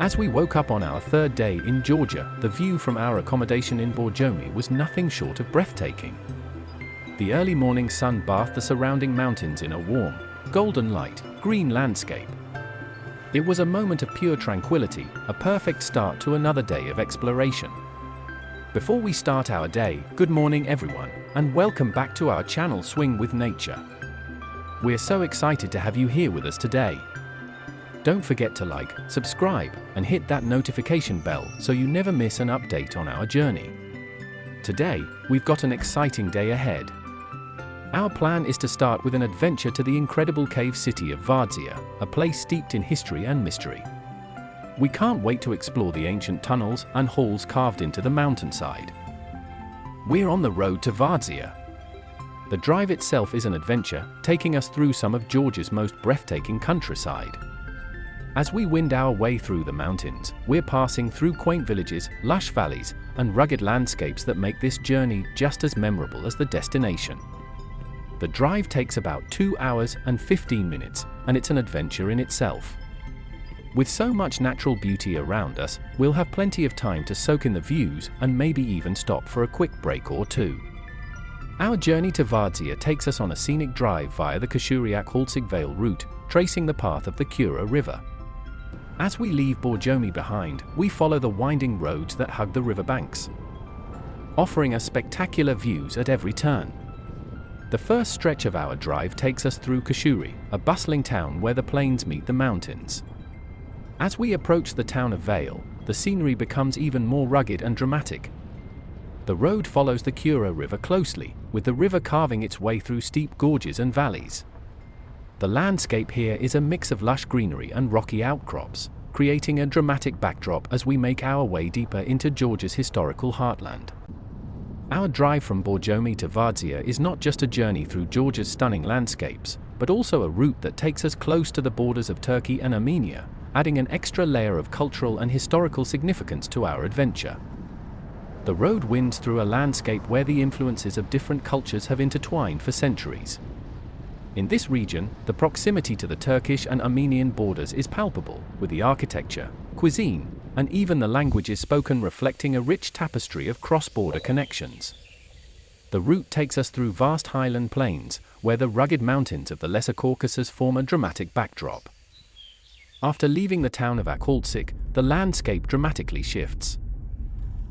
As we woke up on our third day in Georgia, the view from our accommodation in Borjomi was nothing short of breathtaking. The early morning sun bathed the surrounding mountains in a warm, golden light, green landscape. It was a moment of pure tranquility, a perfect start to another day of exploration. Before we start our day, good morning everyone, and welcome back to our channel Swing with Nature. We're so excited to have you here with us today. Don't forget to like, subscribe, and hit that notification bell so you never miss an update on our journey. Today, we've got an exciting day ahead. Our plan is to start with an adventure to the incredible cave city of Vardzia, a place steeped in history and mystery. We can't wait to explore the ancient tunnels and halls carved into the mountainside. We're on the road to Vardzia. The drive itself is an adventure, taking us through some of Georgia's most breathtaking countryside. As we wind our way through the mountains, we're passing through quaint villages, lush valleys, and rugged landscapes that make this journey just as memorable as the destination. The drive takes about 2 hours and 15 minutes, and it's an adventure in itself. With so much natural beauty around us, we'll have plenty of time to soak in the views and maybe even stop for a quick break or two. Our journey to Vardzia takes us on a scenic drive via the Kashuriak-Halsig Vale route, tracing the path of the Kura River. As we leave Borjomi behind, we follow the winding roads that hug the riverbanks, offering us spectacular views at every turn. The first stretch of our drive takes us through Kashuri, a bustling town where the plains meet the mountains. As we approach the town of Vale, the scenery becomes even more rugged and dramatic. The road follows the Kura River closely, with the river carving its way through steep gorges and valleys. The landscape here is a mix of lush greenery and rocky outcrops, creating a dramatic backdrop as we make our way deeper into Georgia's historical heartland. Our drive from Borjomi to Vardzia is not just a journey through Georgia's stunning landscapes, but also a route that takes us close to the borders of Turkey and Armenia, adding an extra layer of cultural and historical significance to our adventure. The road winds through a landscape where the influences of different cultures have intertwined for centuries. In this region, the proximity to the Turkish and Armenian borders is palpable, with the architecture, cuisine, and even the languages spoken reflecting a rich tapestry of cross-border connections. The route takes us through vast highland plains, where the rugged mountains of the Lesser Caucasus form a dramatic backdrop. After leaving the town of Halsig, the landscape dramatically shifts.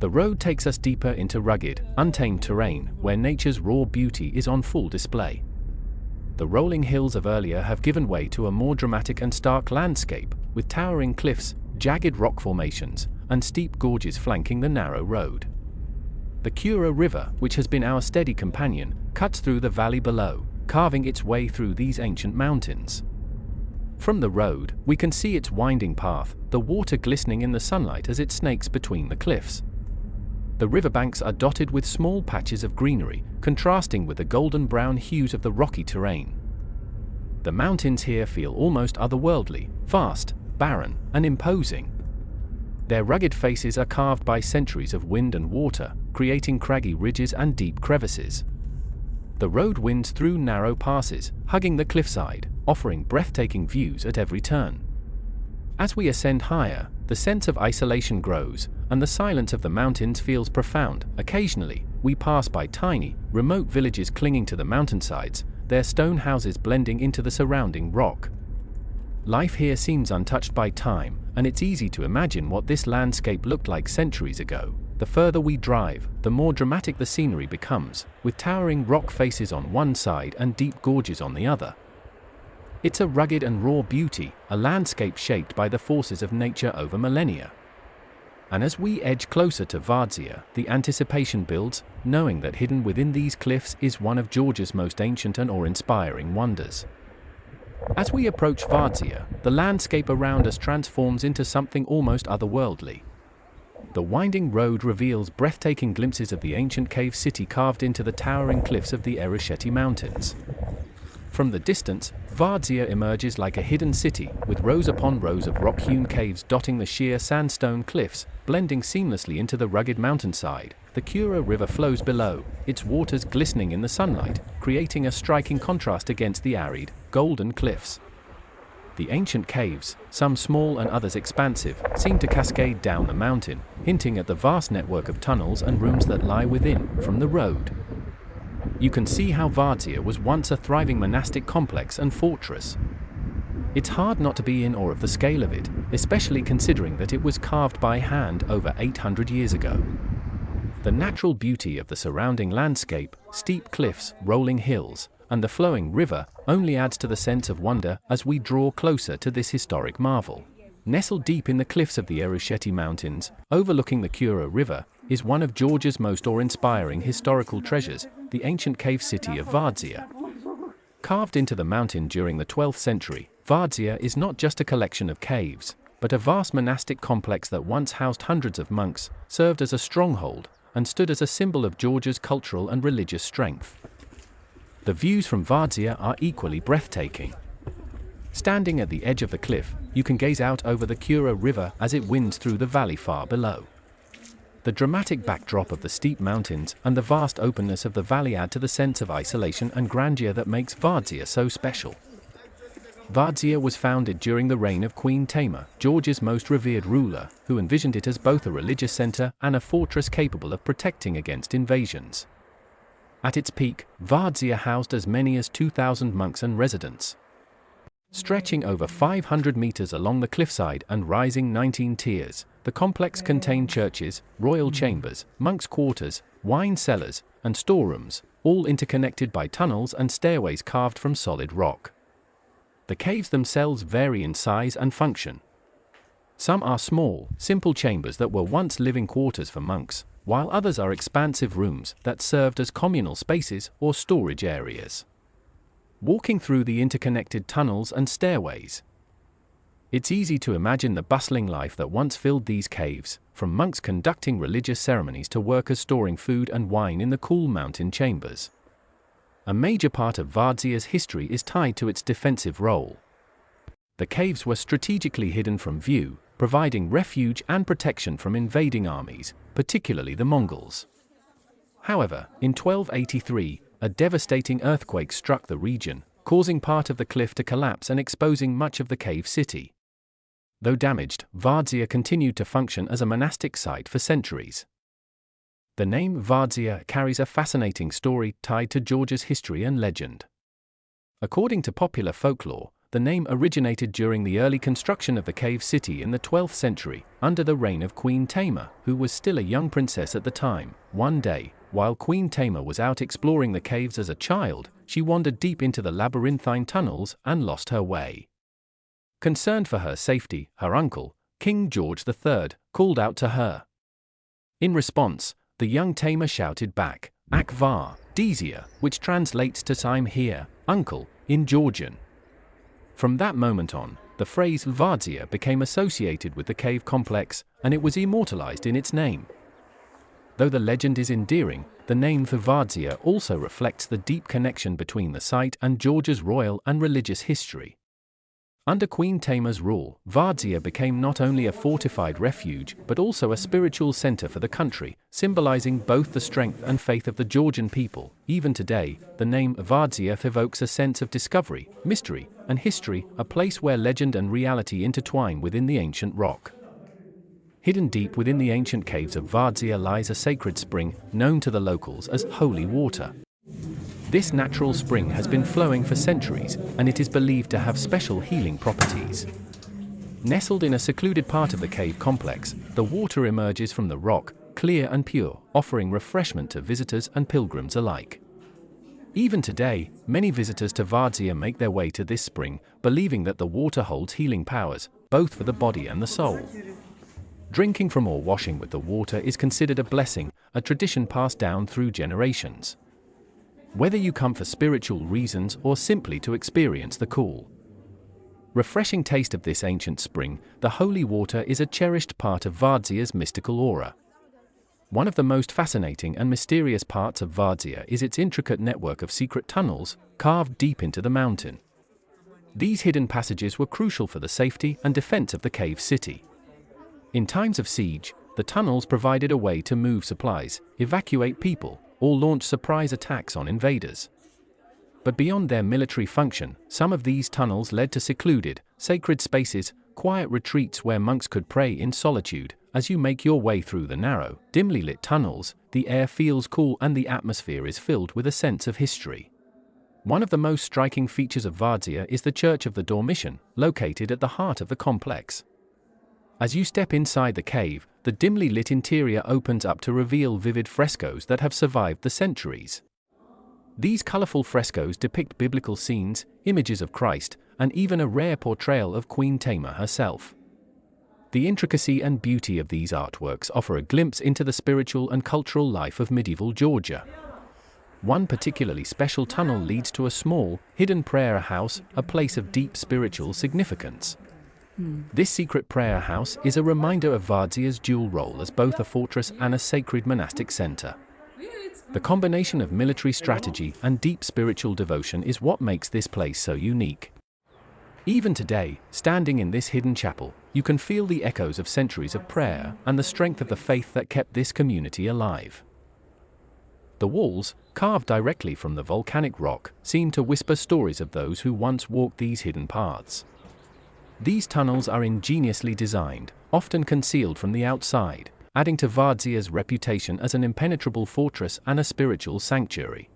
The road takes us deeper into rugged, untamed terrain, where nature's raw beauty is on full display. The rolling hills of earlier have given way to a more dramatic and stark landscape, with towering cliffs, jagged rock formations, and steep gorges flanking the narrow road. The Kura River, which has been our steady companion, cuts through the valley below, carving its way through these ancient mountains. From the road, we can see its winding path, the water glistening in the sunlight as it snakes between the cliffs. The riverbanks are dotted with small patches of greenery, contrasting with the golden-brown hues of the rocky terrain. The mountains here feel almost otherworldly, vast, barren, and imposing. Their rugged faces are carved by centuries of wind and water, creating craggy ridges and deep crevices. The road winds through narrow passes, hugging the cliffside, offering breathtaking views at every turn. As we ascend higher, the sense of isolation grows, and the silence of the mountains feels profound. Occasionally, we pass by tiny, remote villages clinging to the mountainsides, their stone houses blending into the surrounding rock. Life here seems untouched by time, and it's easy to imagine what this landscape looked like centuries ago. The further we drive, the more dramatic the scenery becomes, with towering rock faces on one side and deep gorges on the other. It's a rugged and raw beauty, a landscape shaped by the forces of nature over millennia. And as we edge closer to Vardzia, the anticipation builds, knowing that hidden within these cliffs is one of Georgia's most ancient and awe-inspiring wonders. As we approach Vardzia, the landscape around us transforms into something almost otherworldly. The winding road reveals breathtaking glimpses of the ancient cave city carved into the towering cliffs of the Erusheti Mountains. From the distance, Vardzia emerges like a hidden city, with rows upon rows of rock-hewn caves dotting the sheer sandstone cliffs, blending seamlessly into the rugged mountainside. The Kura River flows below, its waters glistening in the sunlight, creating a striking contrast against the arid, golden cliffs. The ancient caves, some small and others expansive, seem to cascade down the mountain, hinting at the vast network of tunnels and rooms that lie within, from the road. You can see how Vardzia was once a thriving monastic complex and fortress. It's hard not to be in awe of the scale of it, especially considering that it was carved by hand over 800 years ago. The natural beauty of the surrounding landscape, steep cliffs, rolling hills, and the flowing river only adds to the sense of wonder as we draw closer to this historic marvel. Nestled deep in the cliffs of the Erusheti Mountains, overlooking the Kura River, is one of Georgia's most awe-inspiring historical treasures, the ancient cave city of Vardzia. Carved into the mountain during the 12th century, Vardzia is not just a collection of caves, but a vast monastic complex that once housed hundreds of monks, served as a stronghold, and stood as a symbol of Georgia's cultural and religious strength. The views from Vardzia are equally breathtaking. Standing at the edge of the cliff, you can gaze out over the Kura River as it winds through the valley far below. The dramatic backdrop of the steep mountains and the vast openness of the valley add to the sense of isolation and grandeur that makes Vardzia so special. Vardzia was founded during the reign of Queen Tamar, Georgia's most revered ruler, who envisioned it as both a religious center and a fortress capable of protecting against invasions. At its peak, Vardzia housed as many as 2,000 monks and residents. Stretching over 500 meters along the cliffside and rising 19 tiers, the complex contained churches, royal chambers, monks' quarters, wine cellars, and storerooms, all interconnected by tunnels and stairways carved from solid rock. The caves themselves vary in size and function. Some are small, simple chambers that were once living quarters for monks, while others are expansive rooms that served as communal spaces or storage areas. Walking through the interconnected tunnels and stairways, it's easy to imagine the bustling life that once filled these caves, from monks conducting religious ceremonies to workers storing food and wine in the cool mountain chambers. A major part of Vardzia's history is tied to its defensive role. The caves were strategically hidden from view, providing refuge and protection from invading armies, particularly the Mongols. However, in 1283, a devastating earthquake struck the region, causing part of the cliff to collapse and exposing much of the cave city. Though damaged, Vardzia continued to function as a monastic site for centuries. The name Vardzia carries a fascinating story tied to Georgia's history and legend. According to popular folklore, the name originated during the early construction of the cave city in the 12th century, under the reign of Queen Tamar, who was still a young princess at the time. One day, while Queen Tamar was out exploring the caves as a child, she wandered deep into the labyrinthine tunnels and lost her way. Concerned for her safety, her uncle, King George III, called out to her. In response, the young Tamar shouted back, "Ak Vardzia," which translates to "I'm here, uncle," in Georgian. From that moment on, the phrase Vardzia became associated with the cave complex, and it was immortalized in its name. Though the legend is endearing, the name for Vardzia also reflects the deep connection between the site and Georgia's royal and religious history. Under Queen Tamar's rule, Vardzia became not only a fortified refuge but also a spiritual center for the country, symbolizing both the strength and faith of the Georgian people. Even today, the name Vardzia evokes a sense of discovery, mystery, and history, a place where legend and reality intertwine within the ancient rock. Hidden deep within the ancient caves of Vardzia lies a sacred spring, known to the locals as holy water. This natural spring has been flowing for centuries, and it is believed to have special healing properties. Nestled in a secluded part of the cave complex, the water emerges from the rock, clear and pure, offering refreshment to visitors and pilgrims alike. Even today, many visitors to Vardzia make their way to this spring, believing that the water holds healing powers, both for the body and the soul. Drinking from or washing with the water is considered a blessing, a tradition passed down through generations. Whether you come for spiritual reasons or simply to experience the cool, refreshing taste of this ancient spring, the holy water is a cherished part of Vardzia's mystical aura. One of the most fascinating and mysterious parts of Vardzia is its intricate network of secret tunnels, carved deep into the mountain. These hidden passages were crucial for the safety and defense of the cave city. In times of siege, the tunnels provided a way to move supplies, evacuate people, or launch surprise attacks on invaders. But beyond their military function, some of these tunnels led to secluded, sacred spaces, quiet retreats where monks could pray in solitude. As you make your way through the narrow, dimly lit tunnels, the air feels cool and the atmosphere is filled with a sense of history. One of the most striking features of Vardzia is the Church of the Dormition, located at the heart of the complex. As you step inside the cave, the dimly lit interior opens up to reveal vivid frescoes that have survived the centuries. These colorful frescoes depict biblical scenes, images of Christ, and even a rare portrayal of Queen Tamar herself. The intricacy and beauty of these artworks offer a glimpse into the spiritual and cultural life of medieval Georgia. One particularly special tunnel leads to a small, hidden prayer house, a place of deep spiritual significance. This secret prayer house is a reminder of Vardzia's dual role as both a fortress and a sacred monastic center. The combination of military strategy and deep spiritual devotion is what makes this place so unique. Even today, standing in this hidden chapel, you can feel the echoes of centuries of prayer and the strength of the faith that kept this community alive. The walls, carved directly from the volcanic rock, seem to whisper stories of those who once walked these hidden paths. These tunnels are ingeniously designed, often concealed from the outside, adding to Vardzia's reputation as an impenetrable fortress and a spiritual sanctuary.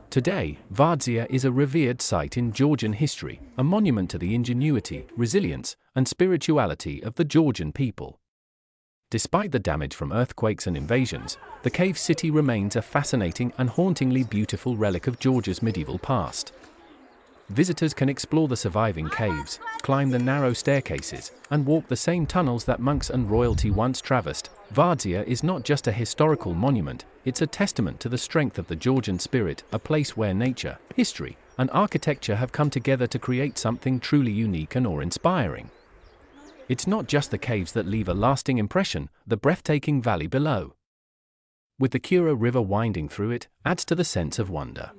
Today, Vardzia is a revered site in Georgian history, a monument to the ingenuity, resilience, and spirituality of the Georgian people. Despite the damage from earthquakes and invasions, the cave city remains a fascinating and hauntingly beautiful relic of Georgia's medieval past. Visitors can explore the surviving caves, climb the narrow staircases, and walk the same tunnels that monks and royalty once traversed. Vardzia is not just a historical monument, it's a testament to the strength of the Georgian spirit, a place where nature, history, and architecture have come together to create something truly unique and awe-inspiring. It's not just the caves that leave a lasting impression, the breathtaking valley below, with the Kura River winding through it, adds to the sense of wonder.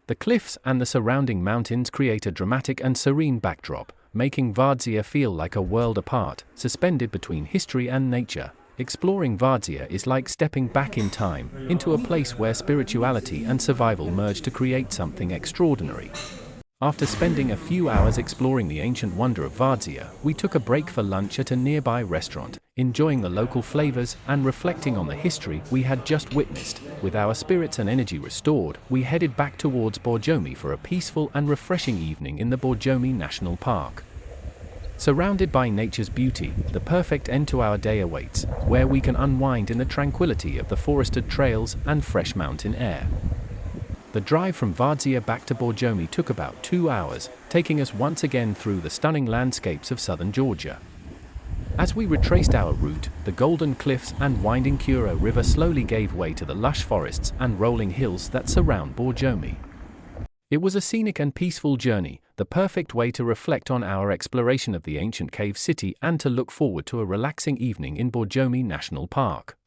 The cliffs and the surrounding mountains create a dramatic and serene backdrop, making Vardzia feel like a world apart, suspended between history and nature. Exploring Vardzia is like stepping back in time, into a place where spirituality and survival merge to create something extraordinary. After spending a few hours exploring the ancient wonder of Vardzia, we took a break for lunch at a nearby restaurant, enjoying the local flavors and reflecting on the history we had just witnessed. With our spirits and energy restored, we headed back towards Borjomi for a peaceful and refreshing evening in the Borjomi National Park. Surrounded by nature's beauty, the perfect end to our day awaits, where we can unwind in the tranquility of the forested trails and fresh mountain air. The drive from Vardzia back to Borjomi took about 2 hours, taking us once again through the stunning landscapes of southern Georgia. As we retraced our route, the golden cliffs and winding Kura River slowly gave way to the lush forests and rolling hills that surround Borjomi. It was a scenic and peaceful journey, the perfect way to reflect on our exploration of the ancient cave city and to look forward to a relaxing evening in Borjomi National Park.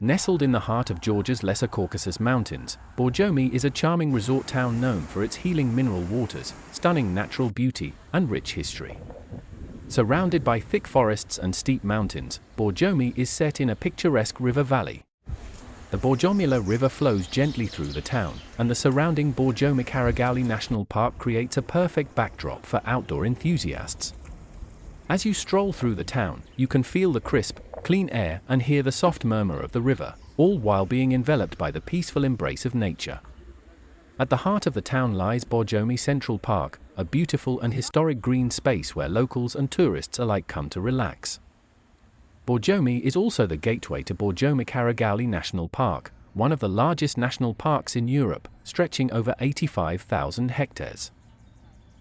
Nestled in the heart of Georgia's Lesser Caucasus Mountains, Borjomi is a charming resort town known for its healing mineral waters, stunning natural beauty, and rich history. Surrounded by thick forests and steep mountains, Borjomi is set in a picturesque river valley. The Borjomila River flows gently through the town, and the surrounding Borjomi National Park creates a perfect backdrop for outdoor enthusiasts. As you stroll through the town, you can feel the crisp, clean air and hear the soft murmur of the river, all while being enveloped by the peaceful embrace of nature. At the heart of the town lies Borjomi Central Park, a beautiful and historic green space where locals and tourists alike come to relax. Borjomi is also the gateway to Borjomi National Park, one of the largest national parks in Europe, stretching over 85,000 hectares.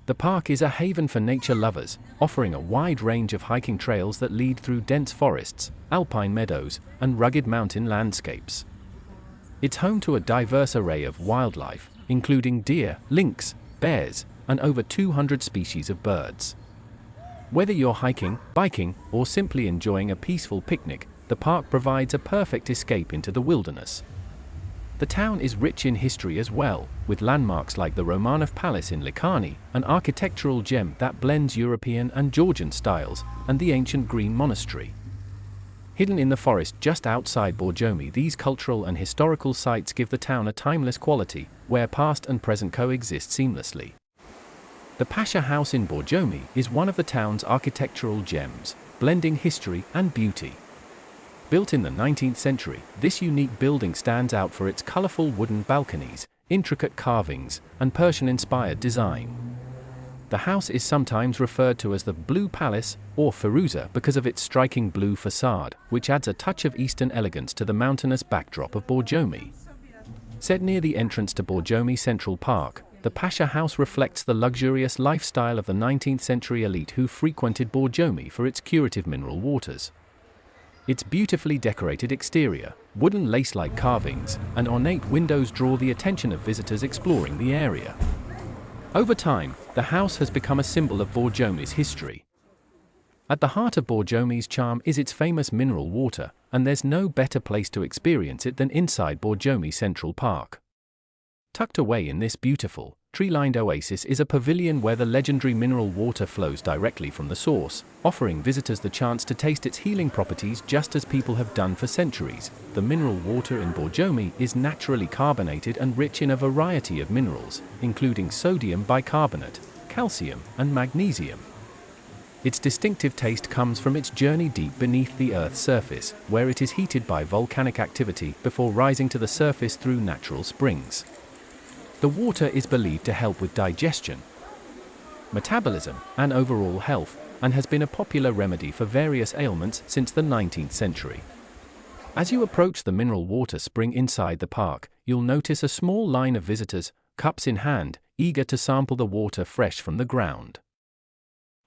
The park is a haven for nature lovers, offering a wide range of hiking trails that lead through dense forests, alpine meadows, and rugged mountain landscapes. It's home to a diverse array of wildlife, including deer, lynx, bears, and over 200 species of birds. Whether you're hiking, biking, or simply enjoying a peaceful picnic, the park provides a perfect escape into the wilderness. The town is rich in history as well, with landmarks like the Romanov Palace in Ličani, an architectural gem that blends European and Georgian styles, and the ancient Green Monastery. Hidden in the forest just outside Borjomi, these cultural and historical sites give the town a timeless quality, where past and present coexist seamlessly. The Pasha House in Borjomi is one of the town's architectural gems, blending history and beauty. Built in the 19th century, this unique building stands out for its colorful wooden balconies, intricate carvings, and Persian-inspired design. The house is sometimes referred to as the Blue Palace or Firuza because of its striking blue facade, which adds a touch of Eastern elegance to the mountainous backdrop of Borjomi. Set near the entrance to Borjomi Central Park, the Pasha House reflects the luxurious lifestyle of the 19th century elite who frequented Borjomi for its curative mineral waters. Its beautifully decorated exterior, wooden lace-like carvings, and ornate windows draw the attention of visitors exploring the area. Over time, the house has become a symbol of Borjomi's history. At the heart of Borjomi's charm is its famous mineral water, and there's no better place to experience it than inside Borjomi Central Park. Tucked away in this beautiful, tree-lined oasis is a pavilion where the legendary mineral water flows directly from the source, offering visitors the chance to taste its healing properties just as people have done for centuries. The mineral water in Borjomi is naturally carbonated and rich in a variety of minerals, including sodium bicarbonate, calcium, and magnesium. Its distinctive taste comes from its journey deep beneath the Earth's surface, where it is heated by volcanic activity before rising to the surface through natural springs. The water is believed to help with digestion, metabolism, and overall health, and has been a popular remedy for various ailments since the 19th century. As you approach the mineral water spring inside the park, you'll notice a small line of visitors, cups in hand, eager to sample the water fresh from the ground.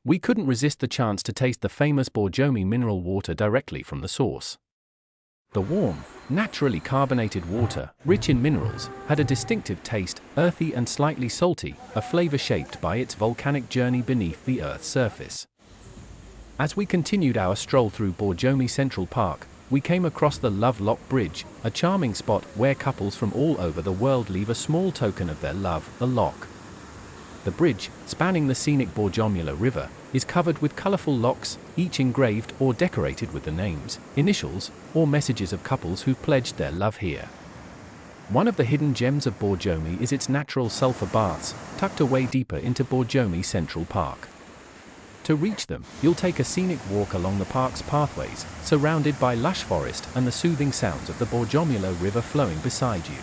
We couldn't resist the chance to taste the famous Borjomi mineral water directly from the source. The warm, naturally carbonated water, rich in minerals, had a distinctive taste, earthy and slightly salty, a flavor shaped by its volcanic journey beneath the Earth's surface. As we continued our stroll through Borjomi Central Park, we came across the Love Lock Bridge, a charming spot where couples from all over the world leave a small token of their love, the lock. The bridge, spanning the scenic Borjomila River, is covered with colorful locks, each engraved or decorated with the names, initials, or messages of couples who pledged their love here. One of the hidden gems of Borjomi is its natural sulfur baths, tucked away deeper into Borjomi Central Park. To reach them, you'll take a scenic walk along the park's pathways, surrounded by lush forest and the soothing sounds of the Borjomila River flowing beside you.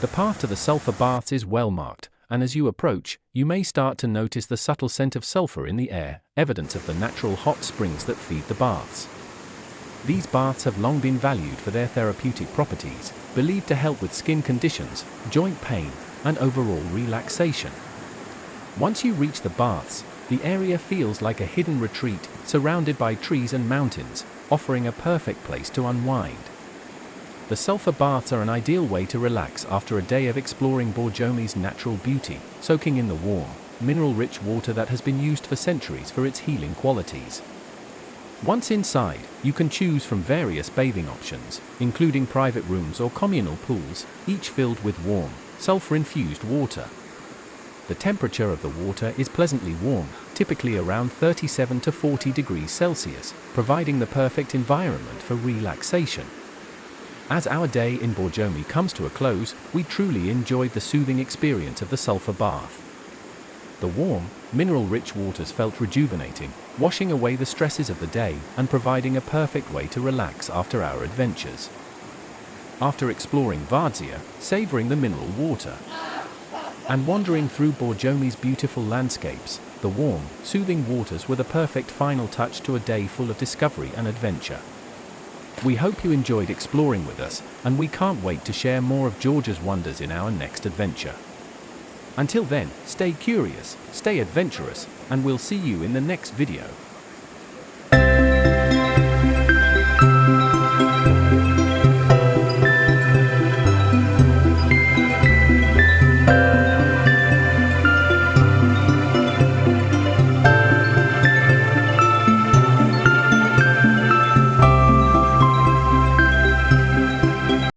The path to the sulfur baths is well marked, and as you approach, you may start to notice the subtle scent of sulfur in the air, evidence of the natural hot springs that feed the baths. These baths have long been valued for their therapeutic properties, believed to help with skin conditions, joint pain, and overall relaxation. Once you reach the baths, the area feels like a hidden retreat, surrounded by trees and mountains, offering a perfect place to unwind. The sulfur baths are an ideal way to relax after a day of exploring Borjomi's natural beauty, soaking in the warm, mineral-rich water that has been used for centuries for its healing qualities. Once inside, you can choose from various bathing options, including private rooms or communal pools, each filled with warm, sulfur-infused water. The temperature of the water is pleasantly warm, typically around 37 to 40 degrees Celsius, providing the perfect environment for relaxation. As our day in Borjomi comes to a close, we truly enjoyed the soothing experience of the sulfur bath. The warm, mineral-rich waters felt rejuvenating, washing away the stresses of the day and providing a perfect way to relax after our adventures. After exploring Vardzia, savoring the mineral water, and wandering through Borjomi's beautiful landscapes, the warm, soothing waters were the perfect final touch to a day full of discovery and adventure. We hope you enjoyed exploring with us, and we can't wait to share more of Georgia's wonders in our next adventure. Until then, stay curious, stay adventurous, and we'll see you in the next video.